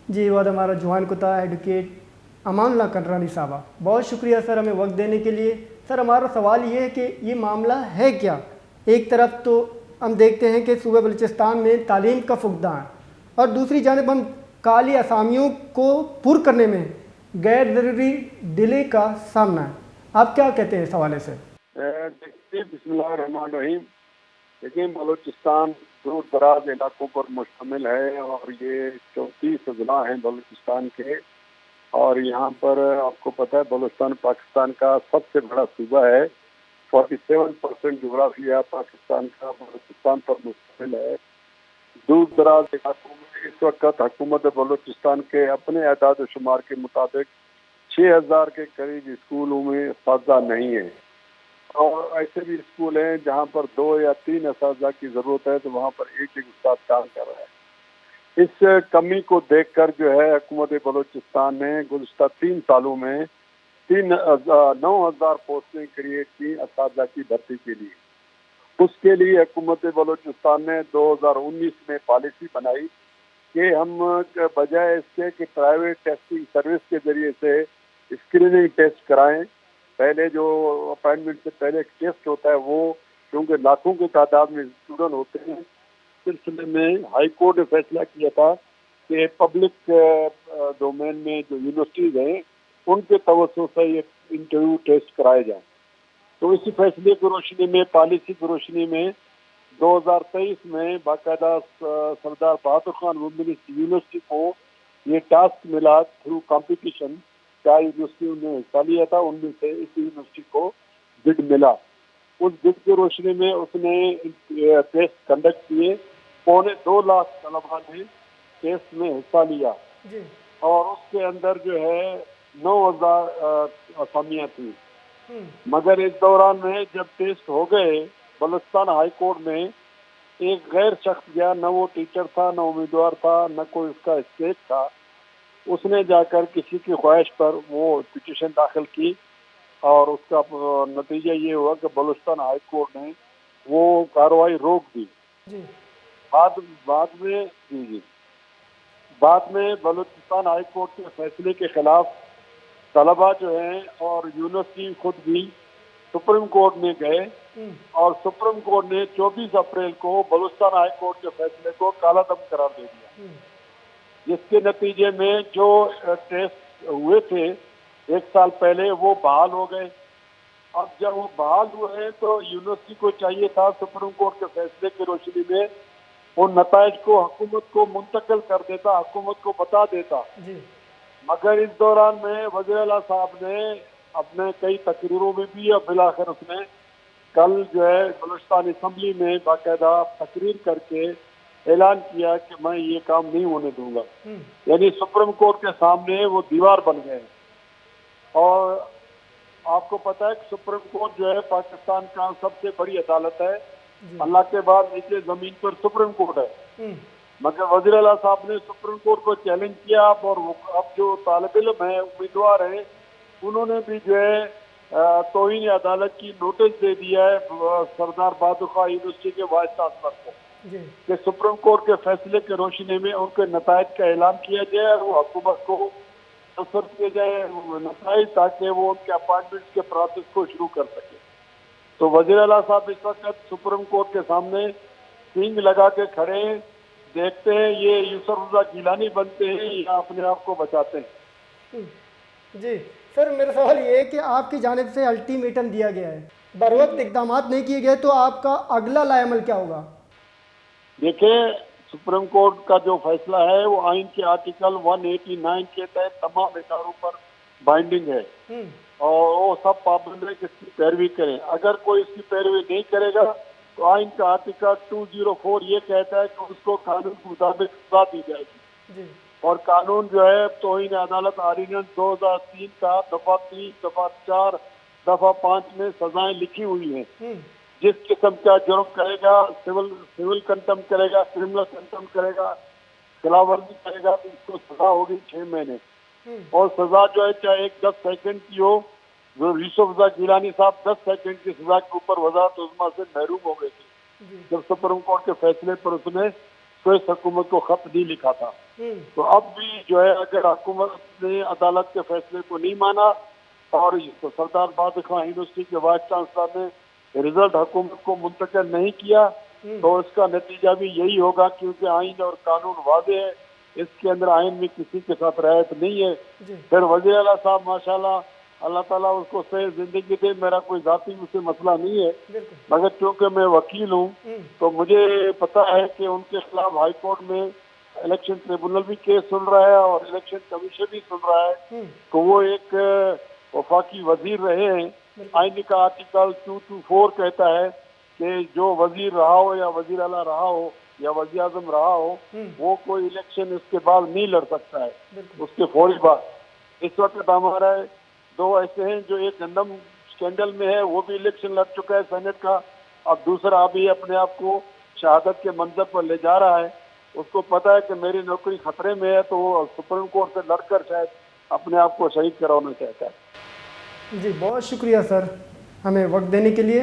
جی وہ ہمارا جوان کتا ایڈوکیٹ امان اللہ کنڈرانی صاحبہ، بہت شکریہ سر ہمیں وقت دینے کے لیے۔ سر ہمارا سوال یہ ہے کہ یہ معاملہ ہے کیا؟ ایک طرف تو ہم دیکھتے ہیں کہ صوبہ بلوچستان میں تعلیم کا فقدان، اور دوسری جانب ہم کالی اسامیوں کو پر کرنے میں غیر ضروری ڈیلے کا سامنا ہے۔ آپ کیا کہتے ہیں اس حوالے سے؟ دیکھیے، بسم اللہ الرحمن الرحیم۔ لیکن بلوچستان دور دراز علاقوں پر مشتمل ہے اور یہ 34 اضلاع ہیں بلوچستان کے، اور یہاں پر آپ کو پتہ ہے بلوچستان پاکستان کا سب سے بڑا صوبہ ہے۔ 47% جغرافیہ پاکستان کا بلوچستان پر مشتمل ہے۔ دور دراز علاقوں میں اس وقت حکومت بلوچستان کے اپنے اعداد و شمار کے مطابق 6000 کے قریب اسکولوں میں اساتذہ نہیں ہیں، اور ایسے بھی اسکول ہیں جہاں پر 2 یا 3 اساتذہ کی ضرورت ہے تو وہاں پر ایک استاد کام کر رہا ہے۔ اس کمی کو دیکھ کر جو ہے حکومت بلوچستان نے گزشتہ 3 سالوں میں 9000 پوسٹیں کریٹ کی اساتذہ کی بھرتی کے لیے۔ اس کے لیے حکومت بلوچستان نے 2019 میں پالیسی بنائی کہ ہم بجائے اس کے کہ پرائیویٹ ٹیسٹنگ سروس کے ذریعے سے اسکریننگ ٹیسٹ کرائیں، پہلے جو اپائنٹمنٹ سے پہلے ایک ٹیسٹ ہوتا ہے وہ کیونکہ لاکھوں کی تعداد میں اسٹوڈنٹ ہوتے ہیں، اس سلسلے میں ہائی کورٹ نے فیصلہ کیا تھا کہ پبلک ڈومین میں جو یونیورسٹیز ہیں ان کے توسط سے یہ انٹرویو ٹیسٹ کرائے جائیں۔ تو اسی فیصلے کی روشنی میں، پالیسی کی روشنی میں 2023 میں باقاعدہ سردار بہادر خان وومینس یونیورسٹی کو یہ ٹاسک ملا تھرو کمپٹیشن، 4 یونیورسٹیوں نے حصہ لیا تھا، ان میں سے اس یونیورسٹی کو بڈ ملا۔ اس بڈ کی روشنی میں اس نے ٹیسٹ کنڈکٹ کیے، 2.25 لاکھ طلباء نے ٹیسٹ میں حصہ لیا، اور اس کے اندر جو ہے 9000 اسامیاں تھیں۔ مگر اس دوران میں جب ٹیسٹ ہو گئے بلوچستان ہائی کورٹ میں ایک غیر شخص گیا، نہ وہ ٹیچر تھا، نہ امیدوار تھا، نہ کوئی اس کا اسٹیٹ تھا، اس نے جا کر کسی کی خواہش پر وہ پٹیشن داخل کی، اور اس کا نتیجہ یہ ہوا کہ بلوچستان ہائی کورٹ نے وہ کارروائی روک دی۔ بعد میں بلوچستان ہائی کورٹ کے فیصلے کے خلاف طلباء جو ہیں اور یونیورسٹی خود بھی سپریم کورٹ میں گئے، اور سپریم کورٹ نے 24 اپریل کو بلوچستان ہائی کورٹ کے فیصلے کو کالا دم قرار دے دیا، جس کے نتیجے میں جو ٹیسٹ ہوئے تھے 1 سال پہلے وہ بحال ہو گئے۔ اب جب وہ بحال ہوئے ہیں تو یونیورسٹی کو چاہیے تھا سپریم کورٹ کے فیصلے کی روشنی میں ان نتائج کو حکومت کو منتقل کر دیتا، حکومت کو بتا دیتا، مگر اس دوران میں وزیر اعلیٰ صاحب نے اپنے کئی تقریروں میں بھی، اور بالآخر اس نے کل جو ہے بلوچستان اسمبلی میں باقاعدہ تقریر کر کے اعلان کیا کہ میں یہ کام نہیں ہونے دوں گا۔ یعنی سپریم کورٹ کے سامنے وہ دیوار بن گئے، اور آپ کو پتہ ہے کہ سپریم کورٹ جو ہے پاکستان کا سب سے بڑی عدالت ہے، اللہ کے بعد نیچے زمین پر سپریم کورٹ ہے، مگر وزیر اعلیٰ صاحب نے سپریم کورٹ کو چیلنج کیا، اور اب جو طالب علم ہیں، امیدوار ہیں، انہوں نے بھی جو ہے توہین عدالت کی نوٹس دے دیا ہے سردار بہادر خان یونیورسٹی کے وائس چانسلر کو کہ سپریم کورٹ کے فیصلے کی روشنی میں ان کے نتائج کا اعلان کیا جائے، اور وہ حکومت کو تصور کیے جائے نتائج، تاکہ وہ ان کے اپائنٹمنٹ کے پروسیس کو شروع کر سکے۔ تو وزیر اعلیٰ صاحب اس وقت سپریم کورٹ کے سامنے سینگ لگا کے کھڑے ہیں، دیکھتے ہیں یہ یوسف رضا گیلانی بنتے ہیں یا اپنے آپ کو بچاتے ہیں۔ جی سر، میرا سوال یہ ہے کہ آپ کی جانب سے الٹیمیٹم دیا گیا ہے، بر وقت اقدامات نہیں کیے گئے تو آپ کا اگلا لائے عمل کیا ہوگا؟ دیکھیں، سپریم کورٹ کا جو فیصلہ ہے وہ آئین کے آرٹیکل 189 کے تحت تمام اداروں پر بائنڈنگ ہے، اور وہ سب پابند ہے کہ اس کی پیروی کریں۔ اگر کوئی اس کی پیروی نہیں کرے گا تو آئین کا آرٹیکل 204 یہ کہتا ہے کہ اس کو قانون کے مطابق سزا دی جائے گی، اور قانون جو ہے توہین عدالت آرڈیننس 2003 کا دفعہ 3 دفعہ 4 دفعہ 5 میں سزائیں لکھی ہوئی ہیں۔ جس قسم کا جرم کرے گا، سول کنٹم کرے گا، کرمنل کنٹم کرے گا، خلاف ورزی کرے گا، تو اس کو سزا ہوگی 6 مہینے، اور سزا جو ہے چاہے 10 سیکنڈ کی ہو۔ جو یوسف رضا گیلانی صاحب 10 سیکنڈ کی سزا کے اوپر وزارت عظمیٰ سے محروم ہو گئے تھے جب سپریم کورٹ کے فیصلے پر اس نے سوئس حکومت کو خط نہیں لکھا تھا۔ تو اب بھی جو ہے اگر حکومت نے عدالت کے فیصلے کو نہیں مانا اور سردار بہادر خان یونیورسٹی کے وائس چانسلر نے رزلٹ حکومت کو منتقل نہیں کیا تو اس کا نتیجہ بھی یہی ہوگا، کیونکہ آئین اور قانون واضح ہے، اس کے اندر آئین میں کسی کے ساتھ رعایت نہیں ہے۔ پھر وزیر اعلیٰ صاحب ماشاءاللہ اللہ تعالیٰ اس کو صحیح زندگی دے، میرا کوئی ذاتی اس سے مسئلہ نہیں ہے، مگر چونکہ میں وکیل ہوں تو مجھے پتا ہے کہ ان کے خلاف ہائی کورٹ میں الیکشن ٹریبونل بھی کیس سن رہا ہے اور الیکشن کمیشن بھی سن رہا ہے، تو وہ ایک وفاقی وزیر رہے ہیں۔ آئین کا آرٹیکل 224 کہتا ہے کہ جو وزیر رہا ہو یا وزیر اعلیٰ رہا ہو یا وزیر اعظم رہا ہو وہ کوئی الیکشن اس کے بعد نہیں لڑ سکتا ہے، اس کے فوری بعد۔ اس وقت ہمارا دو ایسے ہیں جو ایک گندم اسکینڈل میں ہے، وہ بھی الیکشن لڑ چکا ہے سینٹ کا، اور دوسرا ابھی اپنے آپ کو شہادت کے منظر پر لے جا رہا ہے۔ اس کو پتا ہے کہ میری نوکری خطرے میں ہے تو وہ سپریم کورٹ سے لڑ کر شاید اپنے آپ کو شہید کرانا چاہتا ہے۔ جی بہت شکریہ سر ہمیں وقت دینے کے لیے۔